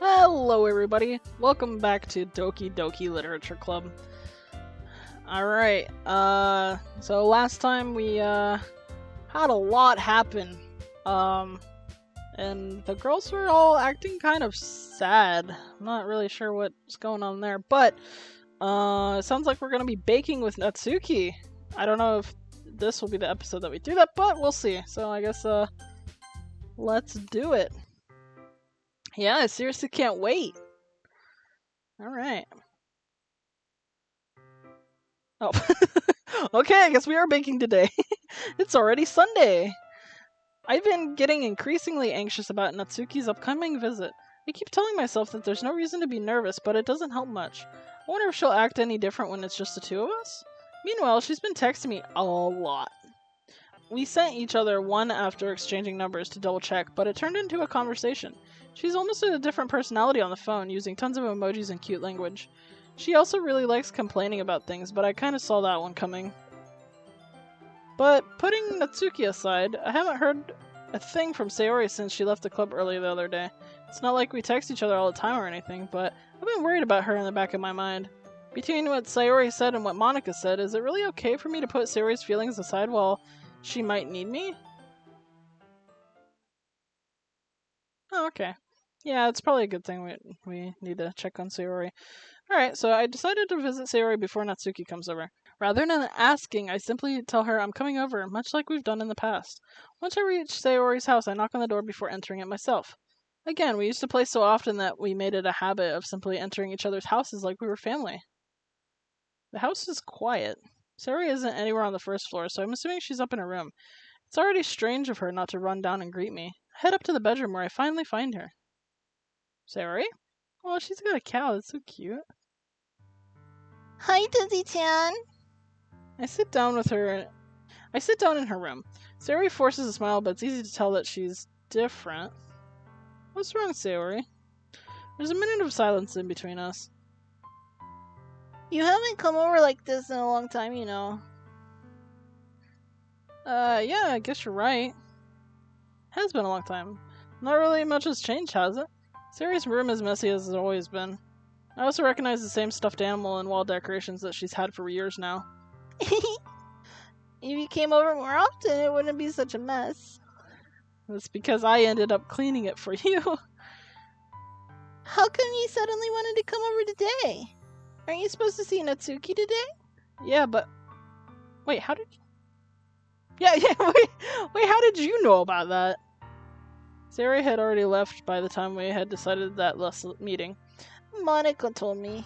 Hello everybody, welcome back to Doki Doki Literature Club. Alright, so last time we, had a lot happen, and the girls were all acting kind of sad. I'm not really sure what's going on there, but, it sounds like we're gonna be baking with Natsuki. I don't know if this will be the episode that we do that, but we'll see. So I guess, let's do it. Yeah, I seriously can't wait. Alright. Oh. Okay, I guess we are baking today. It's already Sunday. I've been getting increasingly anxious about Natsuki's upcoming visit. I keep telling myself that there's no reason to be nervous, but it doesn't help much. I wonder if she'll act any different when it's just the two of us? Meanwhile, she's been texting me a lot. We sent each other one after exchanging numbers to double check, but it turned into a conversation. She's almost a different personality on the phone, using tons of emojis and cute language. She also really likes complaining about things, but I kinda saw that one coming. But putting Natsuki aside, I haven't heard a thing from Sayori since she left the club early the other day. It's not like we text each other all the time or anything, but I've been worried about her in the back of my mind. Between what Sayori said and what Monika said, is it really okay for me to put Sayori's feelings aside while she might need me? Oh, okay. Yeah, it's probably a good thing we need to check on Sayori. Alright, so I decided to visit Sayori before Natsuki comes over. Rather than asking, I simply tell her I'm coming over, much like we've done in the past. Once I reach Sayori's house, I knock on the door before entering it myself. Again, we used to play so often that we made it a habit of simply entering each other's houses like we were family. The house is quiet. Sayori isn't anywhere on the first floor, so I'm assuming she's up in her room. It's already strange of her not to run down and greet me. I head up to the bedroom where I finally find her. Sayori? Oh, she's got a cow. That's so cute. Hi, Dizzy-chan. I sit down in her room. Sayori forces a smile, but it's easy to tell that she's different. What's wrong, Sayori? There's a minute of silence in between us. You haven't come over like this in a long time, you know. Yeah, I guess you're right. Has been a long time. Not really much has changed, has it? Sayori's room is messy as it's always been. I also recognize the same stuffed animal and wall decorations that she's had for years now. If you came over more often, it wouldn't be such a mess. That's because I ended up cleaning it for you. How come you suddenly wanted to come over today? Aren't you supposed to see Natsuki today? Yeah, but... Wait, how did you... Yeah, wait, how did you know about that? Sayori had already left by the time we had decided that last meeting. Monika told me.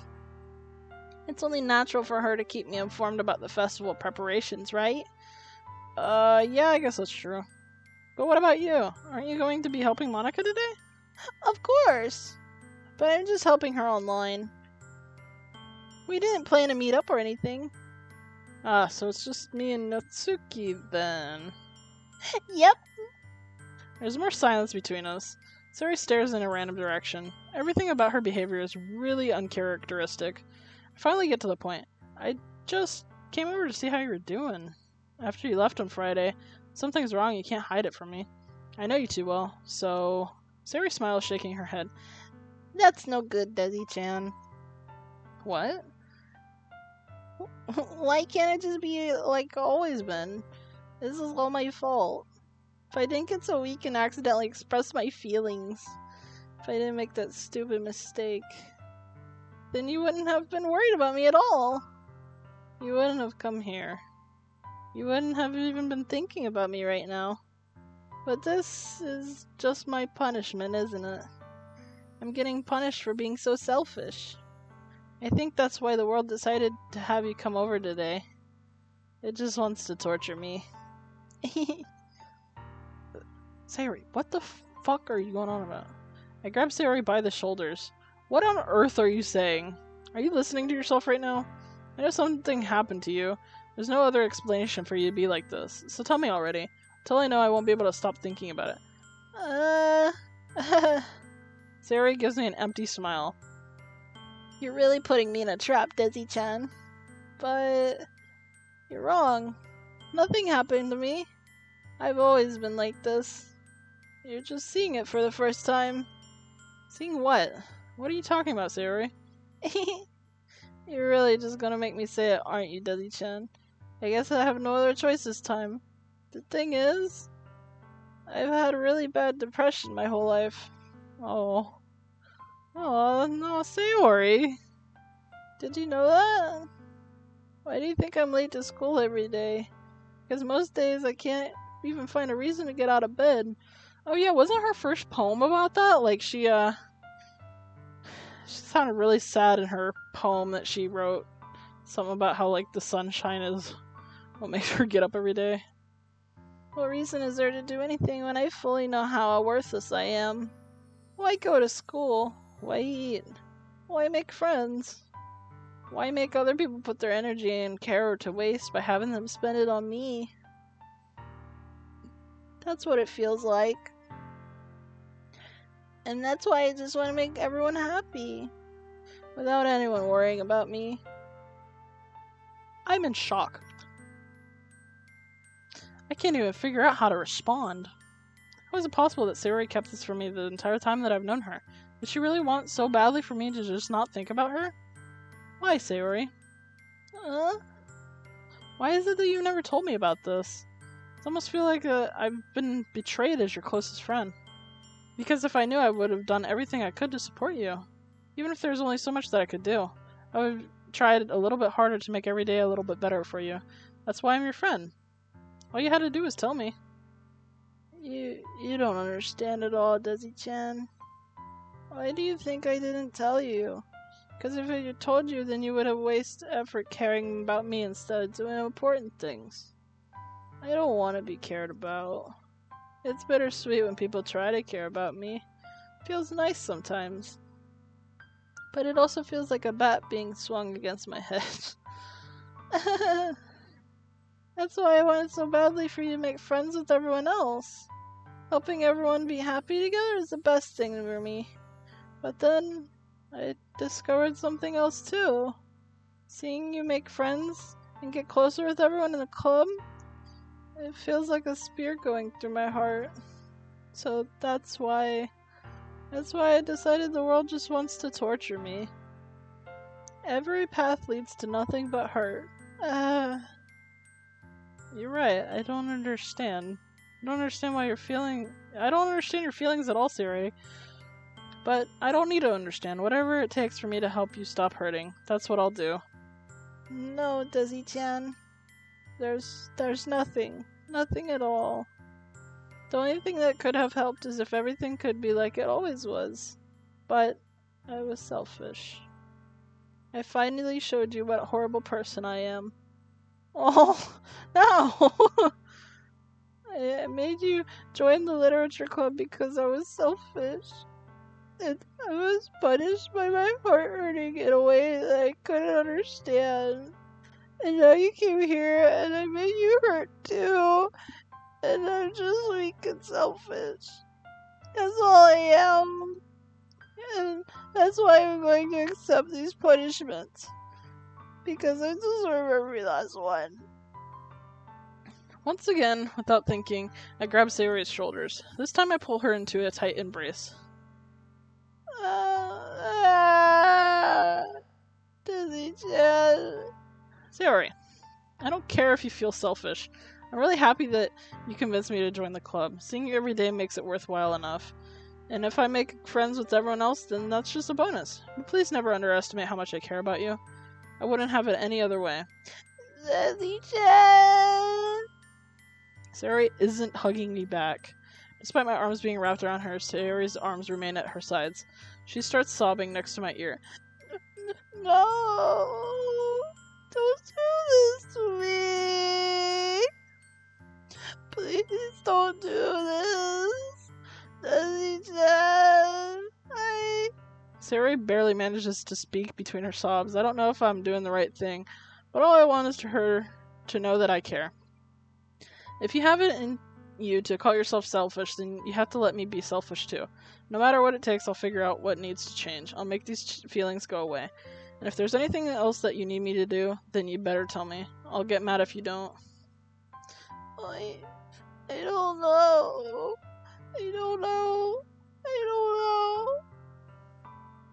It's only natural for her to keep me informed about the festival preparations, right? Yeah, I guess that's true. But what about you? Aren't you going to be helping Monika today? Of course. But I'm just helping her online. We didn't plan to meet up or anything. Ah, so it's just me and Natsuki then. Yep. There's more silence between us. Sayori stares in a random direction. Everything about her behavior is really uncharacteristic. I finally get to the point. I just came over to see how you were doing. After you left on Friday, something's wrong, you can't hide it from me. I know you too well, so... Sayori smiles, shaking her head. That's no good, Desi-chan. What? Why can't it just be like always been? This is all my fault. If I didn't get so weak and accidentally express my feelings, if I didn't make that stupid mistake, then you wouldn't have been worried about me at all. You wouldn't have come here. You wouldn't have even been thinking about me right now. But this is just my punishment, isn't it? I'm getting punished for being so selfish. I think that's why the world decided to have you come over today. It just wants to torture me. Sayori, what the fuck are you going on about? I grab Sayori by the shoulders. What on earth are you saying? Are you listening to yourself right now? I know something happened to you. There's no other explanation for you to be like this, so tell me already. Until I know, I won't be able to stop thinking about it. Sayori gives me an empty smile. You're really putting me in a trap, Desi-chan. But... you're wrong. Nothing happened to me. I've always been like this. You're just seeing it for the first time. Seeing what? What are you talking about, Sayori? You're really just gonna make me say it, aren't you, Desi-chan? I guess I have no other choice this time. The thing is, I've had really bad depression my whole life. Oh. Oh, no, Sayori. Did you know that? Why do you think I'm late to school every day? Because most days I can't even find a reason to get out of bed. Oh yeah, wasn't her first poem about that? Like she sounded really sad in her poem that she wrote. Something about how like the sunshine is what makes her get up every day. What reason is there to do anything when I fully know how worthless I am? Why go to school? Why eat? Why make friends? Why make other people put their energy and care to waste by having them spend it on me? That's what it feels like. And that's why I just want to make everyone happy. Without anyone worrying about me. I'm in shock. I can't even figure out how to respond. How is it possible that Sayori kept this from me the entire time that I've known her? Did she really want so badly for me to just not think about her? Why, Sayori? Why is it that you never told me about this? I almost feel like I've been betrayed as your closest friend. Because if I knew, I would have done everything I could to support you. Even if there's only so much that I could do. I would have tried a little bit harder to make every day a little bit better for you. That's why I'm your friend. All you had to do was tell me. You don't understand at all, Desi-chan. Why do you think I didn't tell you? Because if I had told you, then you would have wasted effort caring about me instead of doing important things. I don't want to be cared about. It's bittersweet when people try to care about me. It feels nice sometimes. But it also feels like a bat being swung against my head. That's why I wanted so badly for you to make friends with everyone else. Helping everyone be happy together is the best thing for me. But then, I discovered something else too. Seeing you make friends and get closer with everyone in the club, it feels like a spear going through my heart. So that's why I decided the world just wants to torture me. Every path leads to nothing but hurt. You're right, I don't understand. I don't understand why you're feeling... I don't understand your feelings at all, Sayori. But I don't need to understand. Whatever it takes for me to help you stop hurting, that's what I'll do. No, Desi-chan. There's nothing. Nothing at all. The only thing that could have helped is if everything could be like it always was. But I was selfish. I finally showed you what a horrible person I am. Oh, no! I made you join the literature club because I was selfish. And I was punished by my heart hurting in a way that I couldn't understand. And now you came here and I made you hurt too. And I'm just weak and selfish. That's all I am. And that's why I'm going to accept these punishments. Because I deserve every last one. Once again, without thinking, I grab Sayori's shoulders. This time I pull her into a tight embrace. Desi-chan. Sayori, I don't care if you feel selfish. I'm really happy that you convinced me to join the club. Seeing you every day makes it worthwhile enough. And if I make friends with everyone else, then that's just a bonus. But please never underestimate how much I care about you. I wouldn't have it any other way. Desi-chan. Sayori isn't hugging me back. Despite my arms being wrapped around her, Sayori's arms remain at her sides. She starts sobbing next to my ear. No! Don't do this to me! Please don't do this! Desi-chan! Sayori barely manages to speak between her sobs. I don't know if I'm doing the right thing, but all I want is for her to know that I care. If you have it in you to call yourself selfish, then you have to let me be selfish too. No matter what it takes, I'll figure out what needs to change. I'll make these feelings go away. And if there's anything else that you need me to do, then you better tell me. I'll get mad if you don't. I don't know. I don't know.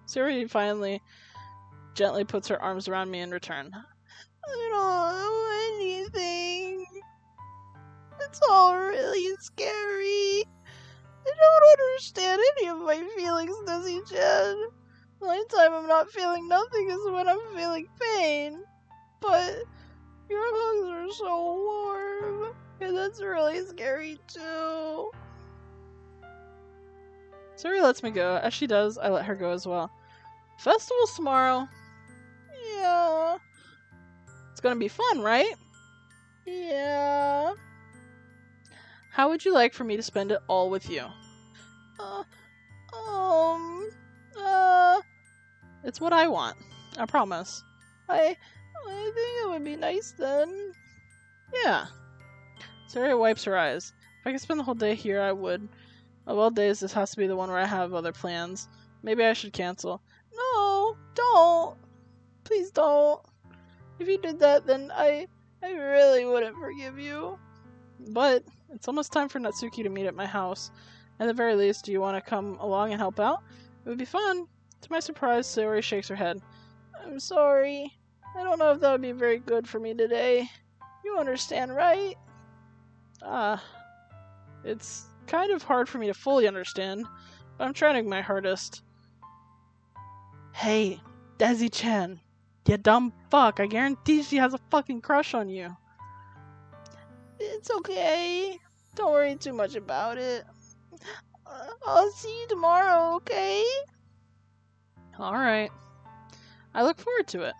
Sayori finally gently puts her arms around me in return. I don't know anything. It's all really scary. I don't understand any of my feelings, Desi-chan. The only time I'm not feeling nothing is when I'm feeling pain. But your hugs are so warm, and that's really scary too. Sayori lets me go. As she does, I let her go as well. Festival's tomorrow. Yeah. It's gonna be fun, right? Yeah. How would you like for me to spend it all with you? Uh, It's what I want. I promise. I think it would be nice then. Yeah. Sayori wipes her eyes. If I could spend the whole day here, I would. Of all days, this has to be the one where I have other plans. Maybe I should cancel. No, don't. Please don't. If you did that, then I really wouldn't forgive you. But it's almost time for Natsuki to meet at my house. At the very least, do you want to come along and help out? It would be fun. To my surprise, Sayori shakes her head. I'm sorry. I don't know if that would be very good for me today. You understand, right? It's kind of hard for me to fully understand, but I'm trying my hardest. Hey, Desi-chan. You dumb fuck. I guarantee she has a fucking crush on you. It's okay. Don't worry too much about it. I'll see you tomorrow, okay? Alright. I look forward to it.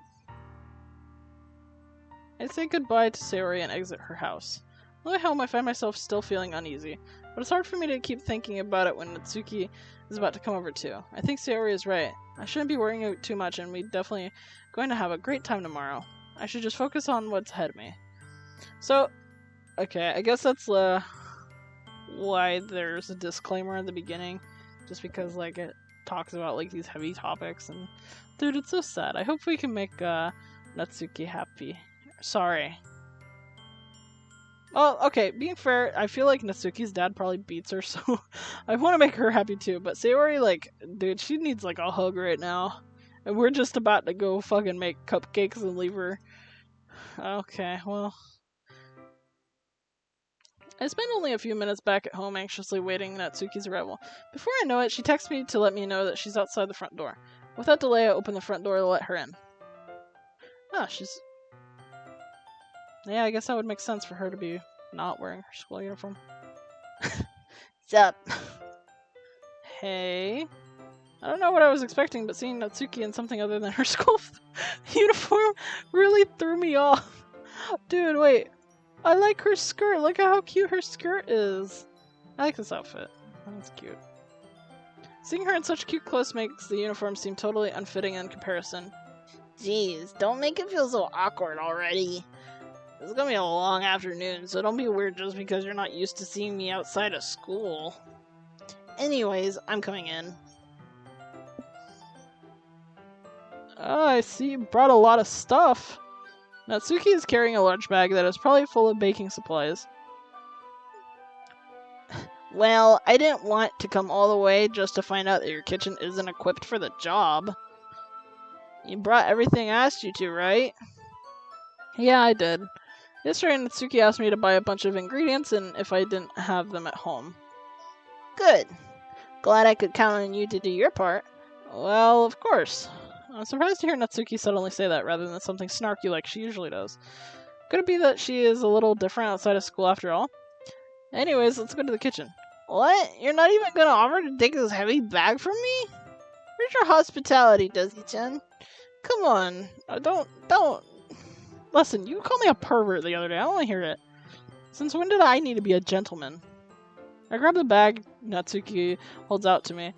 I say goodbye to Sayori and exit her house. On the way home, I find myself still feeling uneasy, but it's hard for me to keep thinking about it when Natsuki is about to come over too. I think Sayori is right. I shouldn't be worrying too much, and we're definitely going to have a great time tomorrow. I should just focus on what's ahead of me. So, okay, I guess that's why there's a disclaimer in the beginning, just because like it talks about like these heavy topics, and dude, it's so sad. I hope we can make Natsuki happy. Sorry. Well, okay, being fair, I feel like Natsuki's dad probably beats her, so I want to make her happy too, but Sayori, like, dude, she needs like a hug right now. And we're just about to go fucking make cupcakes and leave her. Okay, well. I spent only a few minutes back at home anxiously waiting Natsuki's arrival. Before I know it, she texts me to let me know that she's outside the front door. Without delay, I open the front door to let her in. Ah, she's... Yeah, I guess that would make sense for her to be not wearing her school uniform. What's up? Hey. I don't know what I was expecting, but seeing Natsuki in something other than her school uniform really threw me off. Dude, wait. I like her skirt. Look at how cute her skirt is. I like this outfit. That's cute. Seeing her in such cute clothes makes the uniform seem totally unfitting in comparison. Jeez, don't make it feel so awkward already. It's gonna be a long afternoon, so don't be weird just because you're not used to seeing me outside of school. Anyways, I'm coming in. Oh, I see you brought a lot of stuff. Natsuki is carrying a large bag that is probably full of baking supplies. Well, I didn't want to come all the way just to find out that your kitchen isn't equipped for the job. You brought everything I asked you to, right? Yeah, I did. Yesterday, Natsuki asked me to buy a bunch of ingredients and if I didn't have them at home. Good. Glad I could count on you to do your part. Well, of course. I'm surprised to hear Natsuki suddenly say that rather than something snarky like she usually does. Could it be that she is a little different outside of school after all? Anyways, let's go to the kitchen. What? You're not even gonna offer to take this heavy bag from me? Where's your hospitality, Desi-chan? Come on. Don't. Listen, you called me a pervert the other day. I don't want to hear it. Since when did I need to be a gentleman? I grab the bag Natsuki holds out to me.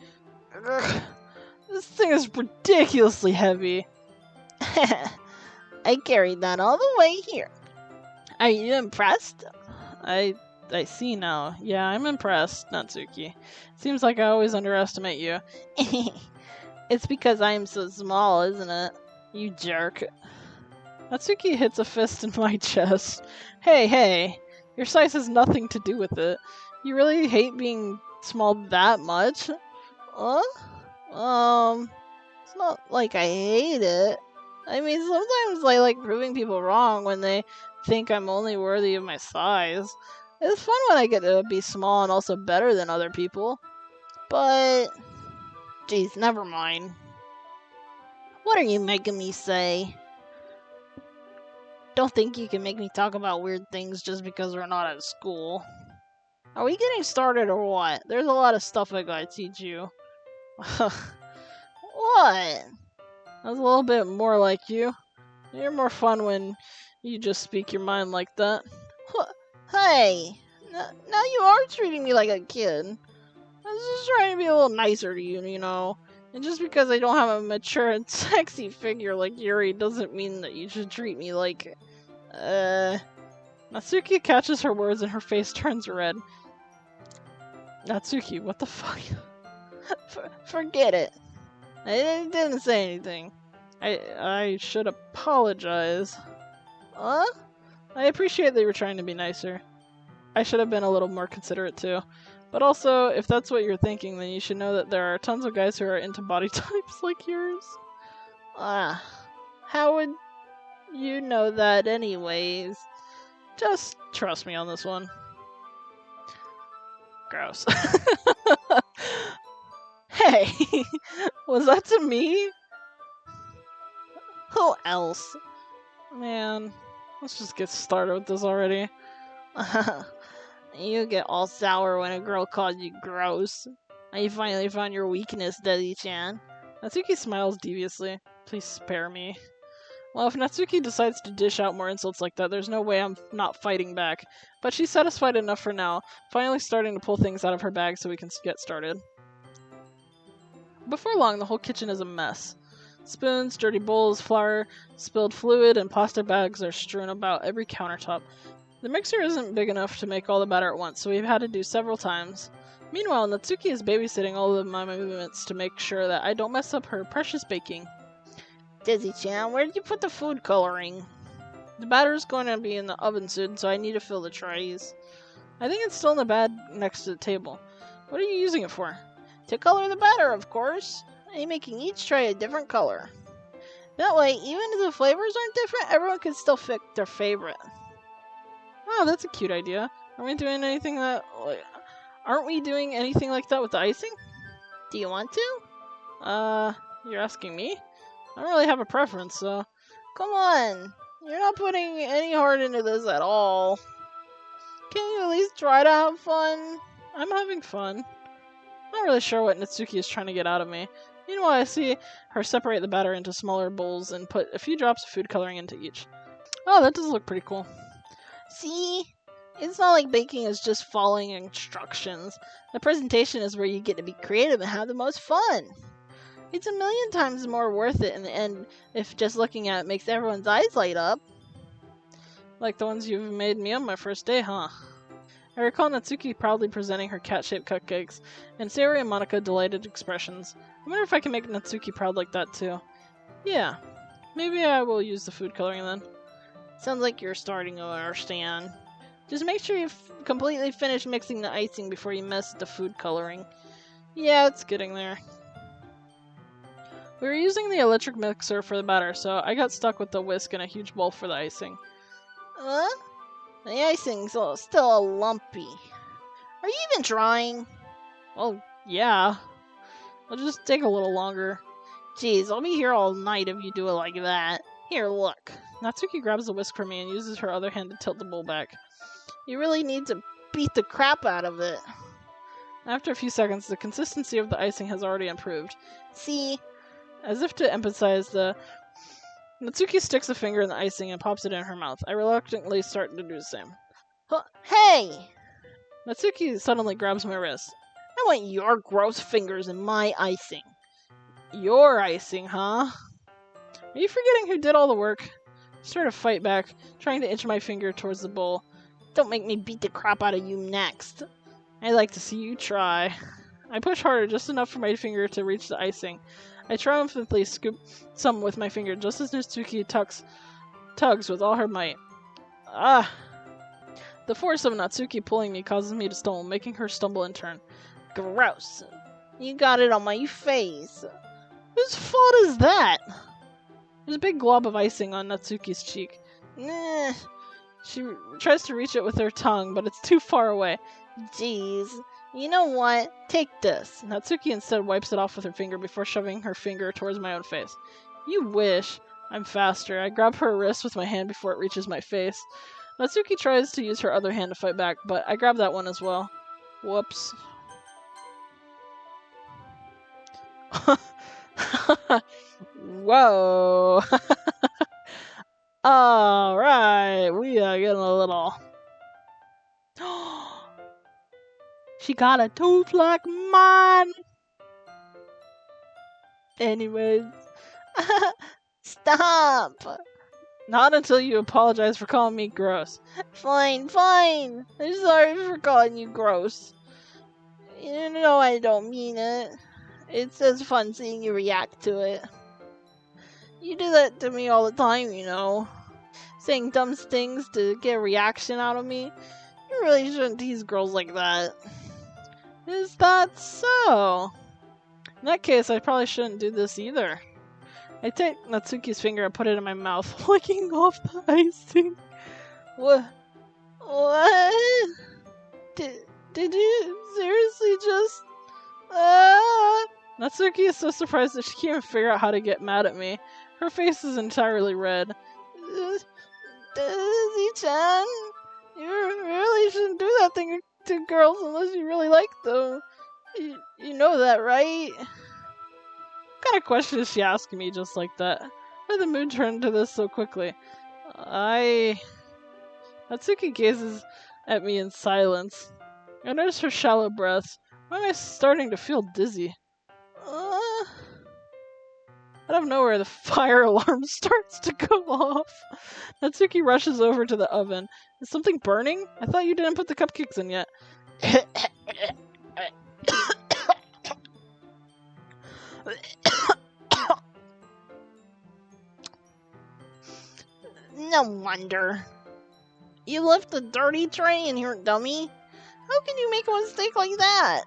Ugh, this thing is ridiculously heavy. I carried that all the way here. Are you impressed? I see now. Yeah, I'm impressed, Natsuki. Seems like I always underestimate you. It's because I'm so small, isn't it? You jerk. Natsuki hits a fist in my chest. Hey, your size has nothing to do with it. You really hate being small that much? Huh? It's not like I hate it. I mean, sometimes I like proving people wrong when they think I'm only worthy of my size. It's fun when I get to be small and also better than other people. But, geez, never mind. What are you making me say? Don't think you can make me talk about weird things just because we're not at school. Are we getting started or what? There's a lot of stuff I gotta teach you. What? That's a little bit more like you. You're more fun when you just speak your mind like that. Hey! Now you are treating me like a kid. I was just trying to be a little nicer to you, you know. And just because I don't have a mature and sexy figure like Yuri doesn't mean that you should treat me like... Natsuki catches her words and her face turns red. Natsuki, what the fuck? Forget it. I didn't say anything. I should apologize. Huh? I appreciate that you were trying to be nicer. I should have been a little more considerate too. But also, if that's what you're thinking, then you should know that there are tons of guys who are into body types like yours. How would you know that anyways? Just trust me on this one. Gross. Hey! Was that to me? Who else? Man, let's just get started with this already. You get all sour when a girl calls you gross. You finally found your weakness, Desi-chan. Natsuki smiles deviously. Please spare me. Well, if Natsuki decides to dish out more insults like that, there's no way I'm not fighting back. But she's satisfied enough for now, finally starting to pull things out of her bag so we can get started. Before long, the whole kitchen is a mess. Spoons, dirty bowls, flour, spilled fluid, and plastic bags are strewn about every countertop. The mixer isn't big enough to make all the batter at once, so we've had to do several times. Meanwhile, Natsuki is babysitting all of my movements to make sure that I don't mess up her precious baking. Desi-chan, where did you put the food coloring? The batter's going to be in the oven soon, so I need to fill the trays. I think it's still in the bag next to the table. What are you using it for? To color the batter, of course. I'm making each tray a different color. That way, even if the flavors aren't different, everyone can still pick their favorite. Oh, that's a cute idea. Aren't we doing anything like that with the icing? Do you want to? You're asking me? I don't really have a preference, so... Come on! You're not putting any heart into this at all. Can you at least try to have fun? I'm having fun. Not really sure what Natsuki is trying to get out of me. Meanwhile, I see her separate the batter into smaller bowls and put a few drops of food coloring into each. Oh, that does look pretty cool. See? It's not like baking is just following instructions. The presentation is where you get to be creative and have the most fun. It's a million times more worth it in the end if just looking at it makes everyone's eyes light up. Like the ones you've made me on my first day, huh? I recall Natsuki proudly presenting her cat-shaped cupcakes, and Sayori and Monica delighted expressions. I wonder if I can make Natsuki proud like that too. Yeah, maybe I will use the food coloring then. Sounds like you're starting to understand. Just make sure you've completely finished mixing the icing before you mess with the food coloring. Yeah, it's getting there. We were using the electric mixer for the batter, so I got stuck with the whisk and a huge bowl for the icing. The icing's still lumpy. Are you even trying? Well, yeah. It'll just take a little longer. Jeez, I'll be here all night if you do it like that. Here, look. Natsuki grabs the whisk from me and uses her other hand to tilt the bowl back. You really need to beat the crap out of it. After a few seconds, the consistency of the icing has already improved. See? As if to emphasize Natsuki sticks a finger in the icing and pops it in her mouth. I reluctantly start to do the same. Hey! Natsuki suddenly grabs my wrist. I want your gross fingers in my icing. Your icing, huh? Are you forgetting who did all the work? I start to fight back, trying to inch my finger towards the bowl. Don't make me beat the crap out of you next. I'd like to see you try. I push harder, just enough for my finger to reach the icing. I triumphantly scoop some with my finger, just as Natsuki tugs with all her might. Ah! The force of Natsuki pulling me causes me to stumble, making her stumble in turn. Gross! You got it on my face. Whose fault is that? There's a big glob of icing on Natsuki's cheek. Nah. She tries to reach it with her tongue, but it's too far away. Jeez. You know what? Take this. Natsuki instead wipes it off with her finger before shoving her finger towards my own face. You wish. I'm faster. I grab her wrist with my hand before it reaches my face. Natsuki tries to use her other hand to fight back, but I grab that one as well. Whoops. Whoa. Alright, we are getting a little... She got a tooth like mine! Anyways... Stop! Not until you apologize for calling me gross. Fine, fine. I'm sorry for calling you gross. You know I don't mean it. It's just fun seeing you react to it. You do that to me all the time, you know. Saying dumb things to get a reaction out of me. You really shouldn't tease girls like that. Is that so? In that case, I probably shouldn't do this either. I take Natsuki's finger and put it in my mouth, licking off the icing. What? Did you seriously just... Natsuki is so surprised that she can't even figure out how to get mad at me. Her face is entirely red. Daisy-chan, you really shouldn't do that thing to girls unless you really like them. You know that, right? What kind of question is she asking me just like that? Why did the mood turn to this so quickly? Natsuki gazes at me in silence. I notice her shallow breaths. Why am I starting to feel dizzy? Out of nowhere, the fire alarm starts to go off. Natsuki rushes over to the oven. Is something burning? I thought you didn't put the cupcakes in yet. No wonder. You left the dirty tray in here, dummy. How can you make a mistake like that?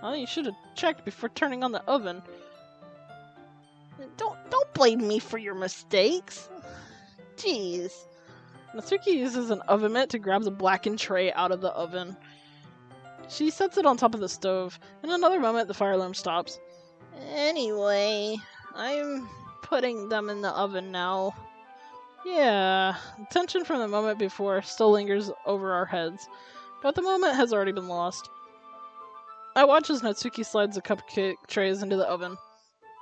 Well, you should have checked before turning on the oven. Don't blame me for your mistakes. Jeez. Natsuki uses an oven mitt to grab the blackened tray out of the oven. She sets it on top of the stove. In another moment, the fire alarm stops. Anyway, I'm putting them in the oven now. Yeah, the tension from the moment before still lingers over our heads, but the moment has already been lost. I watch as Natsuki slides the cupcake trays into the oven.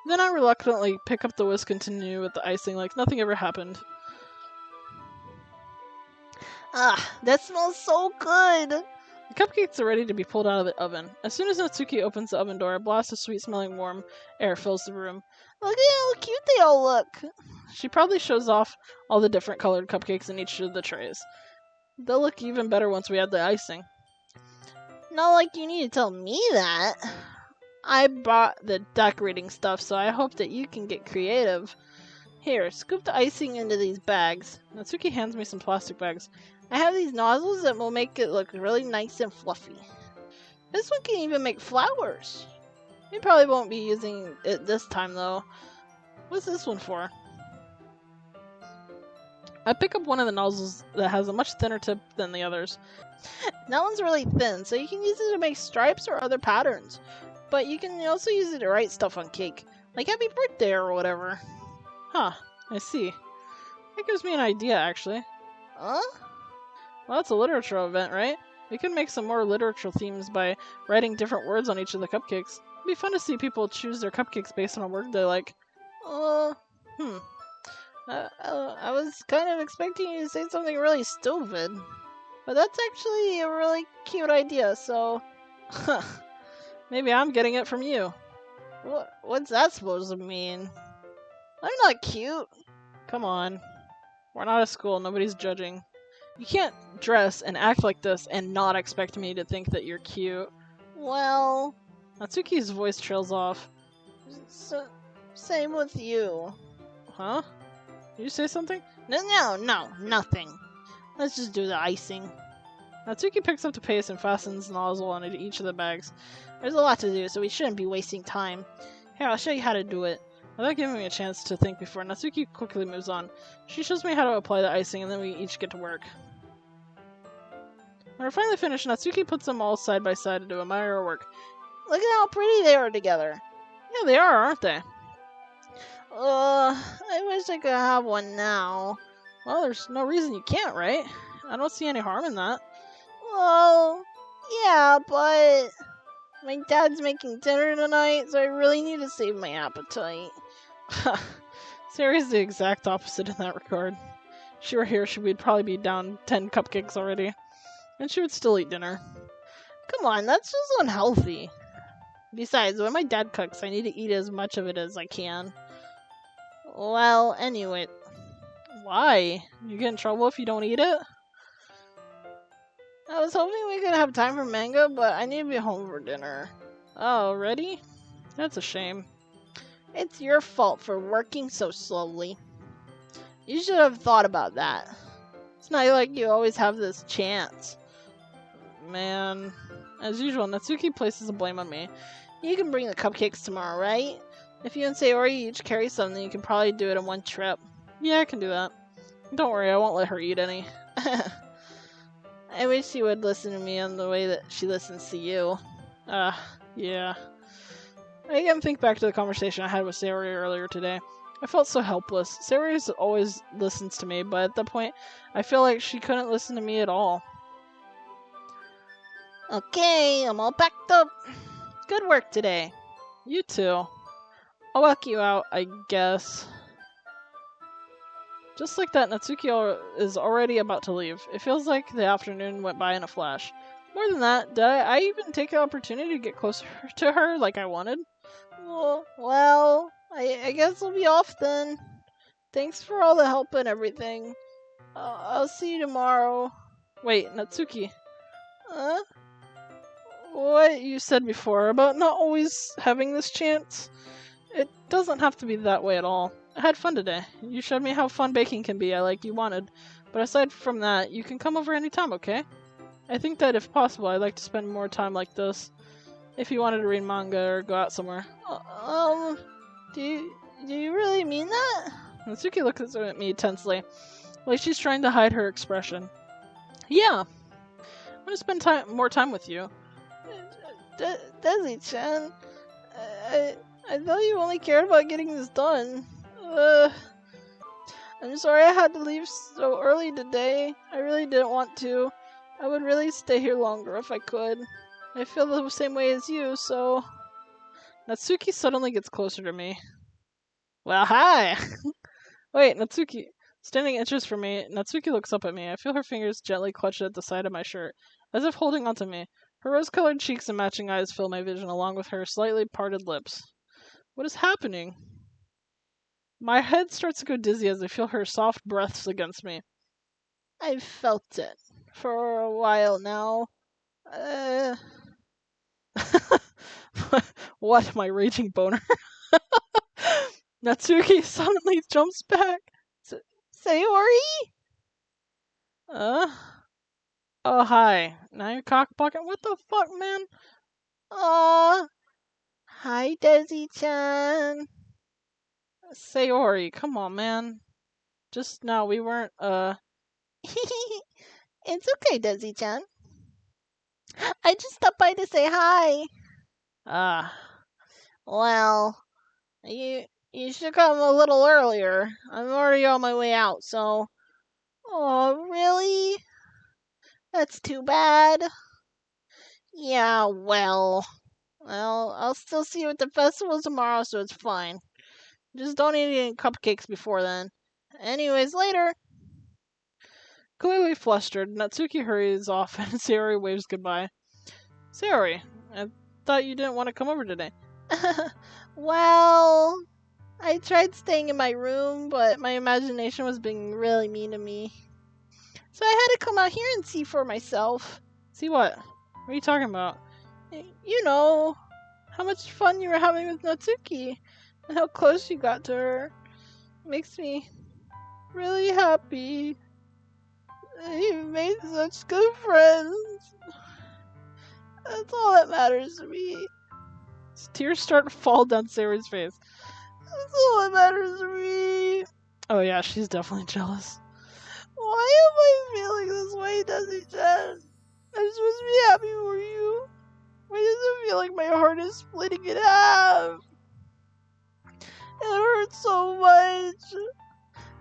Then I reluctantly pick up the whisk and continue with the icing like nothing ever happened. Ah, that smells so good! The cupcakes are ready to be pulled out of the oven. As soon as Natsuki opens the oven door, a blast of sweet-smelling warm air fills the room. Look at how cute they all look! She proudly shows off all the different colored cupcakes in each of the trays. They'll look even better once we add the icing. Not like you need to tell me that. I bought the decorating stuff, so I hope that you can get creative. Here, scoop the icing into these bags. Natsuki hands me some plastic bags. I have these nozzles that will make it look really nice and fluffy. This one can even make flowers. We probably won't be using it this time, though. What's this one for? I pick up one of the nozzles that has a much thinner tip than the others. That one's really thin, so you can use it to make stripes or other patterns. But you can also use it to write stuff on cake, like happy birthday or whatever. Huh, I see. That gives me an idea, actually. Huh? Well, it's a literature event, right? We can make some more literature themes by writing different words on each of the cupcakes. It'd be fun to see people choose their cupcakes based on a word they like. I was kind of expecting you to say something really stupid. But that's actually a really cute idea, so... Maybe I'm getting it from you. What's that supposed to mean? I'm not cute. Come on. We're not at school, nobody's judging. You can't dress and act like this and not expect me to think that you're cute. Well... Natsuki's voice trails off. Same with you. Huh? Did you say something? No, nothing. Let's just do the icing. Natsuki picks up the paste and fastens the nozzle onto each of the bags. There's a lot to do, so we shouldn't be wasting time. Here, I'll show you how to do it. Without giving me a chance to think before, Natsuki quickly moves on. She shows me how to apply the icing, and then we each get to work. When we're finally finished, Natsuki puts them all side by side to admire our work. Look at how pretty they are together. Yeah, they are, aren't they? I wish I could have one now. Well, there's no reason you can't, right? I don't see any harm in that. Well, yeah, but my dad's making dinner tonight, so I really need to save my appetite. Sayori's the exact opposite in that regard. If she were here, we'd probably be down 10 cupcakes already. And she would still eat dinner. Come on, that's just unhealthy. Besides, when my dad cooks, I need to eat as much of it as I can. Well, anyway. Why? You get in trouble if you don't eat it? I was hoping we could have time for manga, but I need to be home for dinner. Oh, already? That's a shame. It's your fault for working so slowly. You should have thought about that. It's not like you always have this chance. Man. As usual, Natsuki places the blame on me. You can bring the cupcakes tomorrow, right? If you and Sayori each carry something, you can probably do it in one trip. Yeah, I can do that. Don't worry, I won't let her eat any. I wish she would listen to me in the way that she listens to you. Yeah. I again think back to the conversation I had with Sayori earlier today. I felt so helpless. Sayori always listens to me, but at that point, I feel like she couldn't listen to me at all. Okay, I'm all packed up. Good work today. You too. I'll walk you out, I guess. Just like that, Natsuki is already about to leave. It feels like the afternoon went by in a flash. More than that, did I even take the opportunity to get closer to her like I wanted? Well, I guess I'll be off then. Thanks for all the help and everything. I'll see you tomorrow. Wait, Natsuki. Huh? What you said before about not always having this chance? It doesn't have to be that way at all. I had fun today. You showed me how fun baking can be, like you wanted. But aside from that, you can come over anytime, okay? I think that if possible, I'd like to spend more time like this. If you wanted to read manga or go out somewhere. Do you really mean that? Natsuki looks at me tensely, like she's trying to hide her expression. Yeah. I'm gonna spend more time with you. Desi-chan, I thought you only cared about getting this done. I'm sorry I had to leave so early today. I really didn't want to. I would really stay here longer if I could. I feel the same way as you, so... Natsuki suddenly gets closer to me. Well, hi! Wait, Natsuki. Standing inches from me, Natsuki looks up at me. I feel her fingers gently clutched at the side of my shirt, as if holding onto me. Her rose-colored cheeks and matching eyes fill my vision, along with her slightly parted lips. What is happening? My head starts to go dizzy as I feel her soft breaths against me. I've felt it for a while now. What, my raging boner? Natsuki suddenly jumps back. Sayori? Oh, hi. Now you're cock-blocking? What the fuck, man? Hi, Desi-chan. Sayori, come on, man. Just now, we weren't, It's okay, Desi-chan. I just stopped by to say hi. Well, you should come a little earlier. I'm already on my way out, so... Oh, really? That's too bad. Yeah, well, I'll still see you at the festival tomorrow, so it's fine. Just don't eat any cupcakes before then. Anyways, later. Clearly flustered, Natsuki hurries off and Sayori waves goodbye. Sayori, I thought you didn't want to come over today. Well, I tried staying in my room, but my imagination was being really mean to me. So I had to come out here and see for myself. See what? What are you talking about? You know, how much fun you were having with Natsuki, and how close you got to her. Makes me really happy. You've made such good friends. That's all that matters to me. Tears start to fall down Sayori's face. That's all that matters to me. Oh yeah, she's definitely jealous. Why am I feeling this way, Desi-chan? I'm supposed to be happy for you. Why does it feel like my heart is splitting in half? It hurts so much.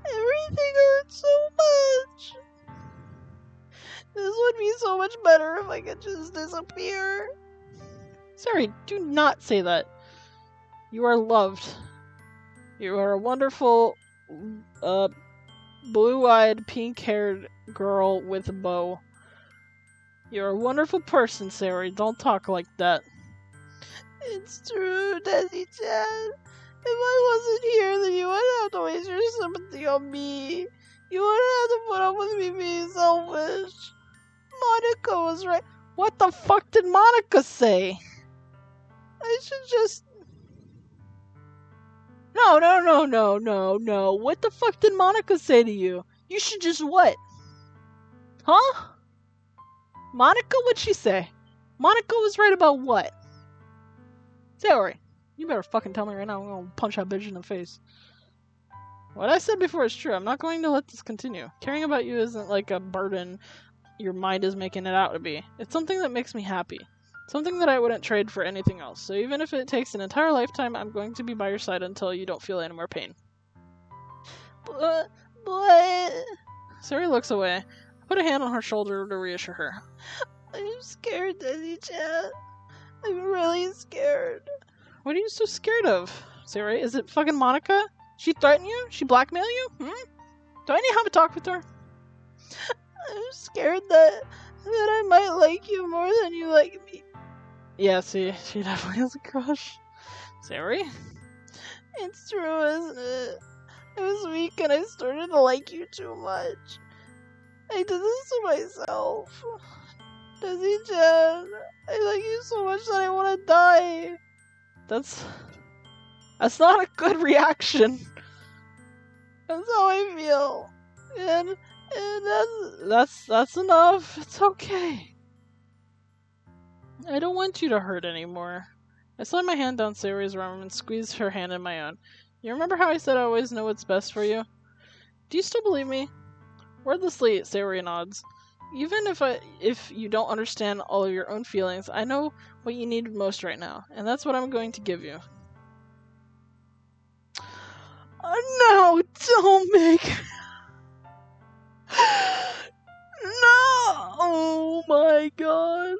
Everything hurts so much. This would be so much better if I could just disappear. Sayori, do not say that. You are loved. You are a wonderful, blue-eyed, pink-haired girl with a bow. You're a wonderful person, Sayori. Don't talk like that. It's true, Desi-chan. If I wasn't here, then you wouldn't have to waste your sympathy on me. You wouldn't have to put up with me being selfish. Monica was right. What the fuck did Monica say? I should just... No. What the fuck did Monica say to you? You should just what? Huh? Monica? What'd she say? Monica was right about what? Sayori, you better fucking tell me right now. I'm gonna punch that bitch in the face. What I said before is true. I'm not going to let this continue. Caring about you isn't like a burden your mind is making it out to be. It's something that makes me happy. Something that I wouldn't trade for anything else. So even if it takes an entire lifetime, I'm going to be by your side until you don't feel any more pain. But... Sayori looks away. I put a hand on her shoulder to reassure her. I'm scared, Desi-chan. I'm really scared. What are you so scared of, Sayori? Is it fucking Monica? She threaten you? She blackmail you? Do I need to have a talk with her? I'm scared that I might like you more than you like me. Yeah, see, she definitely has a crush. Sayori? It's true, isn't it? I was weak and I started to like you too much. I did this to myself. Desi-chan, I like you so much that I want to die. That's not a good reaction. That's how I feel. And that's enough. It's okay. I don't want you to hurt anymore. I slid my hand down Sayori's arm and squeezed her hand in my own. You remember how I said I always know what's best for you? Do you still believe me? Wordlessly, Sayori nods. Even if you don't understand all of your own feelings, I know what you need most right now, and that's what I'm going to give you. No, don't make... No! Oh my god.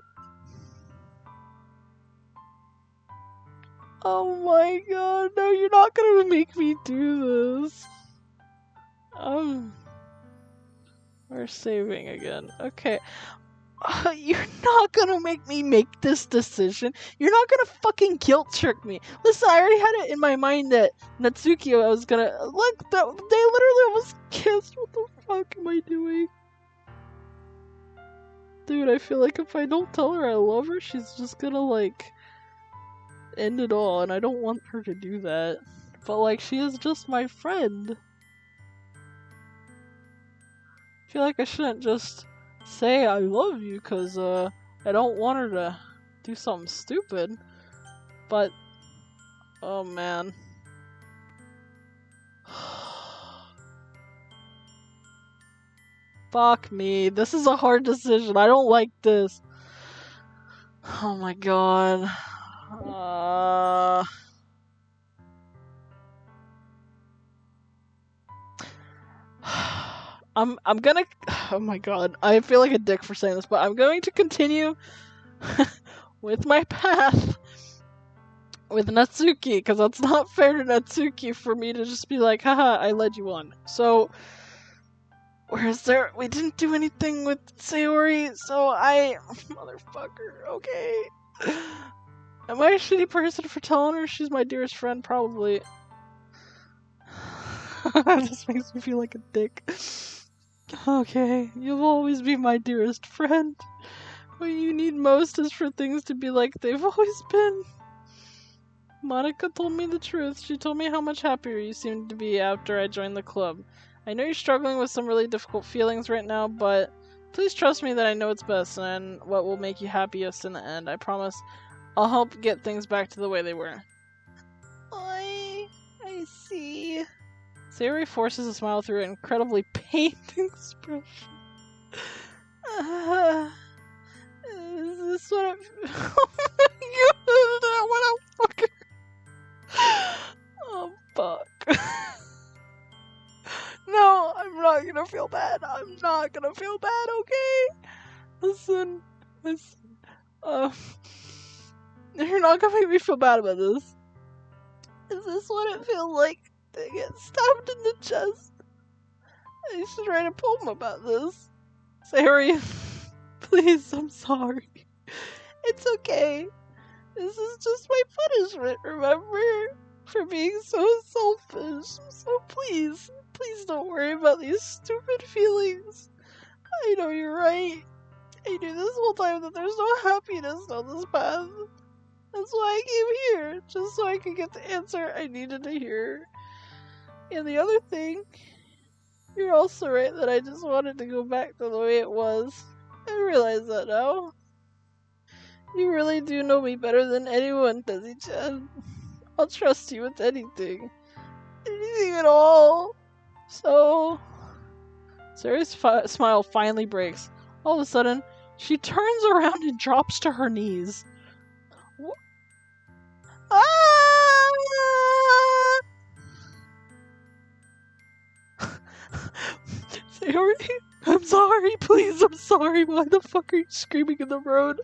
Oh my god, no, you're not gonna make me do this. We're saving again. Okay. You're not gonna make me make this decision. You're not gonna fucking guilt trick me. Listen, I already had it in my mind that Natsuki was gonna... Look, they literally almost kissed. What the fuck am I doing? Dude, I feel like if I don't tell her I love her, she's just gonna, like, end it all, and I don't want her to do that. But, like, she is just my friend. I feel like I shouldn't just say I love you, cause, I don't want her to do something stupid. But, oh man. Fuck me. This is a hard decision. I don't like this. Oh my god. I'm gonna... Oh my god. I feel like a dick for saying this, but I'm going to continue with my path with Natsuki, because that's not fair to Natsuki for me to just be like, haha, I led you on. So... Whereas there, we didn't do anything with Sayori, so motherfucker, okay. Am I a shitty person for telling her she's my dearest friend? Probably. This makes me feel like a dick. Okay, you'll always be my dearest friend. What you need most is for things to be like they've always been. Monica told me the truth. She told me how much happier you seemed to be after I joined the club. I know you're struggling with some really difficult feelings right now, but please trust me that I know what's best and what will make you happiest in the end. I promise I'll help get things back to the way they were. I see. Sayori forces a smile through an incredibly pained expression. Is this what What a fucker. Oh, fuck. No, I'm not gonna feel bad. I'm not gonna feel bad, okay? Listen. You're not gonna make me feel bad about this. Is this what it feels like to get stabbed in the chest? I should write a poem about this. Sayori, please, I'm sorry. It's okay. This is just my punishment, remember? For being so selfish. So please don't worry about these stupid feelings. I know you're right. I knew this whole time that there's no happiness on this path. That's why I came here, just so I could get the answer I needed to hear. And the other thing, you're also right that I just wanted to go back to the way it was. I realize that now. You really do know me better than anyone, Desi-chan. I'll trust you with anything. Anything at all. So... Sayori's smile finally breaks. All of a sudden, she turns around and drops to her knees. Ah! Sayori, I'm sorry, please, I'm sorry. Why the fuck are you screaming in the road?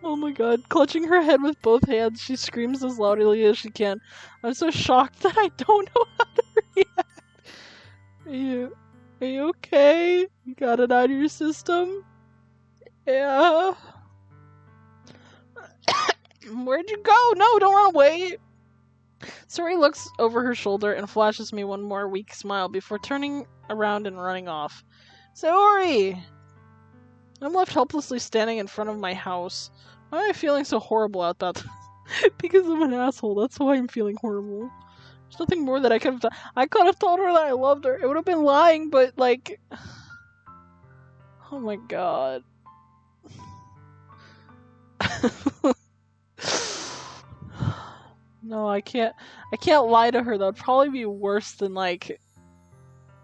Oh my god. Clutching her head with both hands, she screams as loudly as she can. I'm so shocked that I don't know how to react. Are you okay? You got it out of your system? Yeah. Where'd you go? No, don't run away. Sayori looks over her shoulder and flashes me one more weak smile before turning around and running off. Sayori! I'm left helplessly standing in front of my house. Why am I feeling so horrible about this? Because I'm an asshole. That's why I'm feeling horrible. There's nothing more that I could have done. I could have told her that I loved her. It would have been lying, but like... Oh my god. No, I can't lie to her. That would probably be worse than like...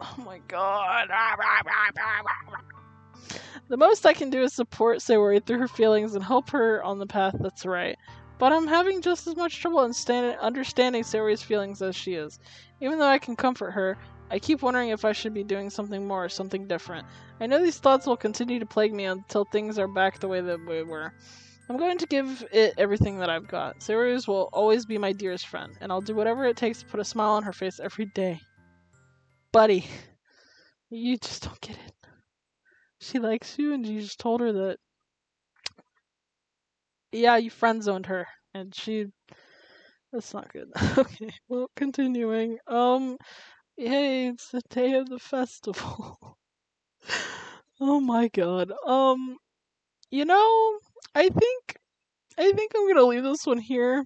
Oh my god. The most I can do is support Sayori through her feelings and help her on the path that's right. But I'm having just as much trouble understanding Sayori's feelings as she is. Even though I can comfort her, I keep wondering if I should be doing something more or something different. I know these thoughts will continue to plague me until things are back the way that we were. I'm going to give it everything that I've got. Sayori's will always be my dearest friend, and I'll do whatever it takes to put a smile on her face every day. Buddy, you just don't get it. She likes you, and you just told her that... Yeah, you friend-zoned her, and she... That's not good. Okay, well, continuing. Yay, it's the day of the festival. Oh my god. You know, I think I'm gonna leave this one here.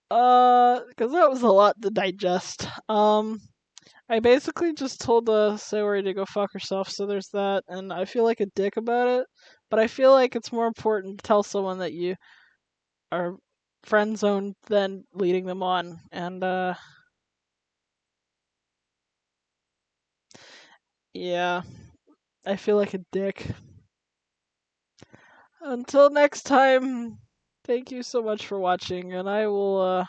Because that was a lot to digest. I basically just told Sayori to go fuck herself, so there's that, and I feel like a dick about it, but I feel like it's more important to tell someone that you are friend zoned than leading them on, and yeah, I feel like a dick. Until next time, thank you so much for watching, and I'll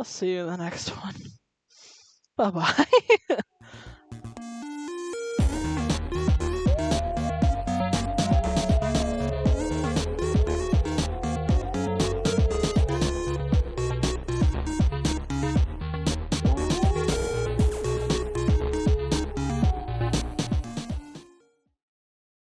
see you in the next one. Bye bye.